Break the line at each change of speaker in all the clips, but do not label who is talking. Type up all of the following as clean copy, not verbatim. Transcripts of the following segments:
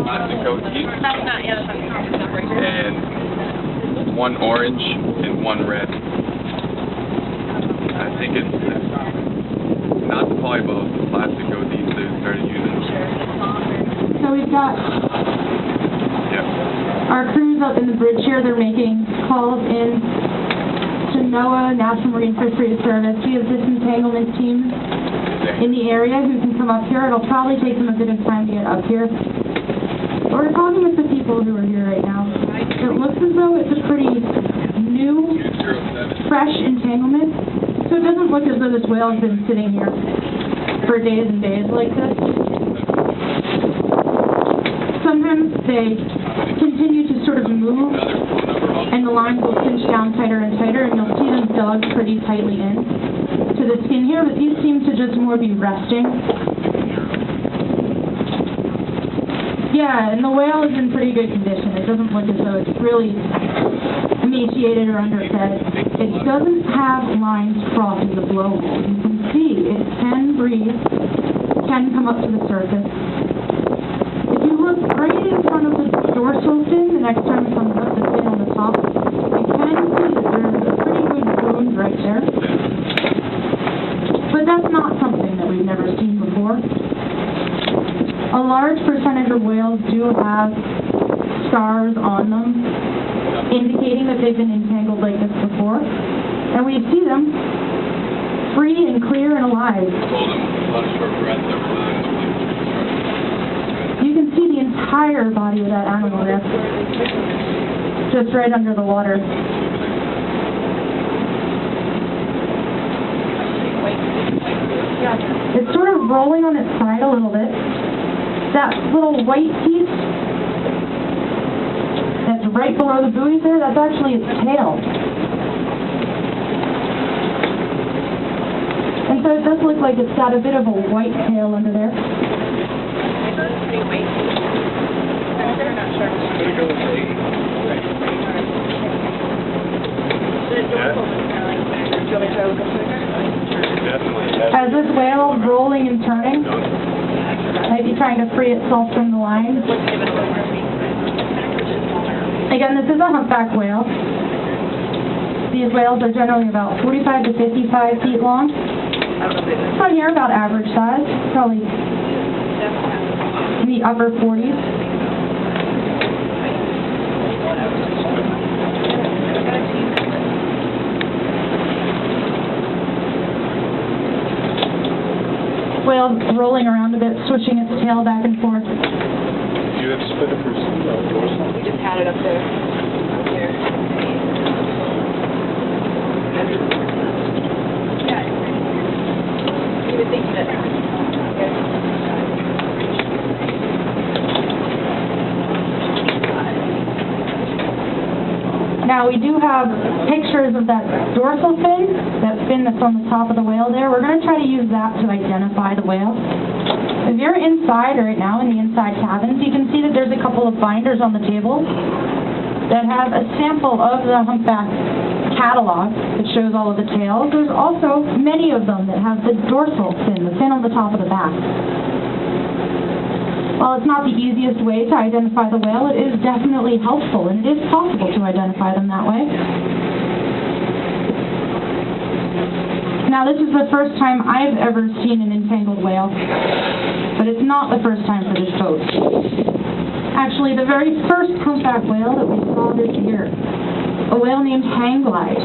plastic goatee.
That's not, yeah, that's not right here.
And one orange and one red. I think it's not the polyballs, the plastic goatees they started using.
So we've got our crews up in the bridge here. They're making calls in to NOAA, National Marine Fisheries Service. We have disentanglement teams in the area who can come up here. It'll probably take them a bit of time to get up here. But we're talking with the people who are here right now. It looks as though it's a pretty new, fresh entanglement. So it doesn't look as though this whale has been sitting here for days and days like this. Sometimes they continue to sort of move, and the lines will cinch down tighter and tighter, and you'll see them dug pretty tightly in to the skin here, but these seem to just more be resting. Yeah, and the whale is in pretty good condition. It doesn't look as though it's really emaciated or underfed. It doesn't have lines crossing the blowhole. You can see it can breathe, can come up to the surface. If you look right in front of the dorsal fin, the next time it comes up, the fin on the top, you can see that there's a pretty good wound right there. But that's not something that we've never seen before. A large percentage of whales do have scars on them, indicating that they've been entangled like this before. And we see them free and clear and alive. You can see the entire body of that animal there, just right under the water. It's sort of rolling on its side a little bit. That little white piece that's right below the buoys there, that's actually its tail. And so it does look like it's got a bit of a white tail under there. As this whale rolling and turning, maybe trying to free itself from the line. Again, this is a humpback whale. These whales are generally about 45 to 55 feet long. On here, about average size, probably in the upper 40s. Whale rolling around a bit, swishing its tail back and forth.
Do you have Spinnakers?
We just had it up there. Yeah. You would think that.
Now we do have pictures of that dorsal fin, that fin that's on the top of the whale there. We're going to try to use that to identify the whale. If you're inside right now in the inside cabins, you can see that there's a couple of binders on the table that have a sample of the humpback catalog that shows all of the tails. There's also many of them that have the dorsal fin, the fin on the top of the back. While it's not the easiest way to identify the whale, it is definitely helpful, and it is possible to identify them that way. Now, this is the first time I've ever seen an entangled whale, but it's not the first time for this boat. Actually, the very first humpback whale that we saw this year, a whale named hang glide,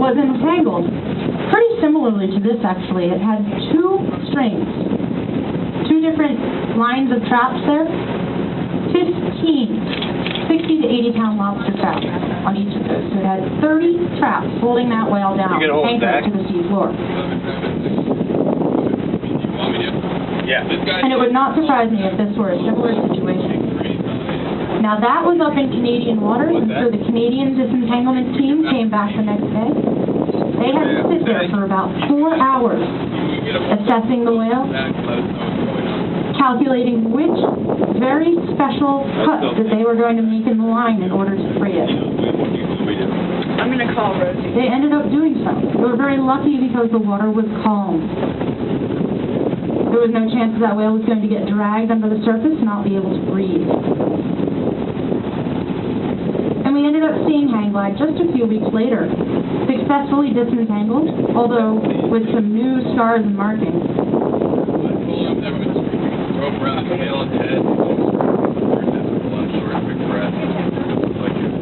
was entangled. Pretty similarly to this, actually. It had two strings, two different lines of traps there, 60 to 80-pound lobster traps on each of those. So it had 30 traps holding that whale down, anchored to the sea floor. And it would not surprise me if this were a similar situation. Now that was up in Canadian waters, and so the Canadian disentanglement team came back the next day. They had to sit there for about 4 hours assessing the whale, calculating which very special cuts that they were going to make in the line in order to free it.
I'm going to call Rosie.
They ended up doing so. They were very lucky because the water was calm. There was no chance that whale was going to get dragged under the surface and not be able to breathe. And we ended up seeing hang glide just a few weeks later, successfully disentangled, although with some new scars and markings.
Rope around the tail and head. A lot of short, quick breaths. Like it.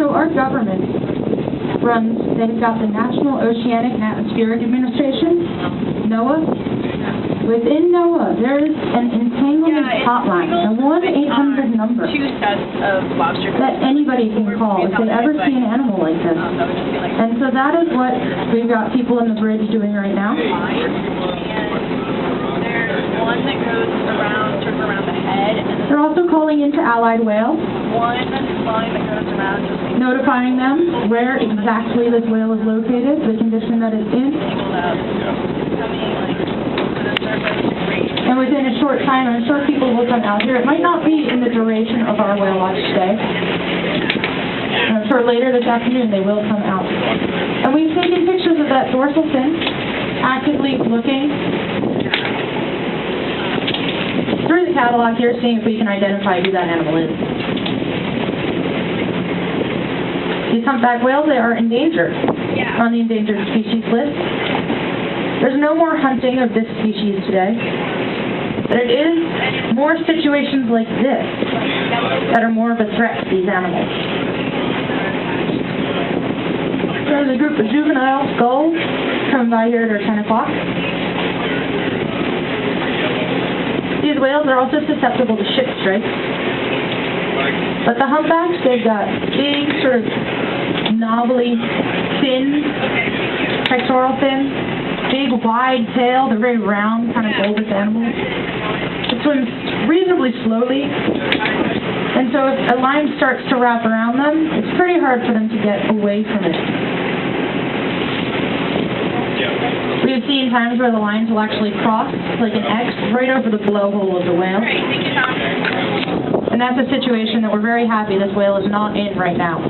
Our government they've got the National Oceanic and Atmospheric Administration, NOAA. Within NOAA, there's an entanglement hotline, a 1-800 number
Two sets of lobster
that anybody can call if they ever see an animal like this. And so that is what we've got people in the bridge doing right now.
And there's one that goes around, turns around the head, and
They're also calling into allied whale,
one line that goes around just
notifying them where exactly this whale is located, the condition that it's in. And within a short time, I'm sure people will come out here. It might not be in the duration of our whale watch today. And I'm sure later this afternoon they will come out. And we've taken pictures of that dorsal fin, actively looking through the catalog here, seeing if we can identify who that animal is. These humpback whales, they are endangered on the endangered species list. There's no more hunting of this species today, but it is more situations like this that are more of a threat to these animals. There's a group of juvenile skulls coming by here at 10 o'clock. These whales are also susceptible to ship strikes. But the humpbacks, they've got big, sort of knobbly fins, pectoral fins, big, wide tail. They're very round, kind of bulbous animals. It swims reasonably slowly. And so if a line starts to wrap around them, it's pretty hard for them to get away from it. We have seen times where the lines will actually cross, like an X, right over the blowhole of the whale. And that's a situation that we're very happy this whale is not in right now.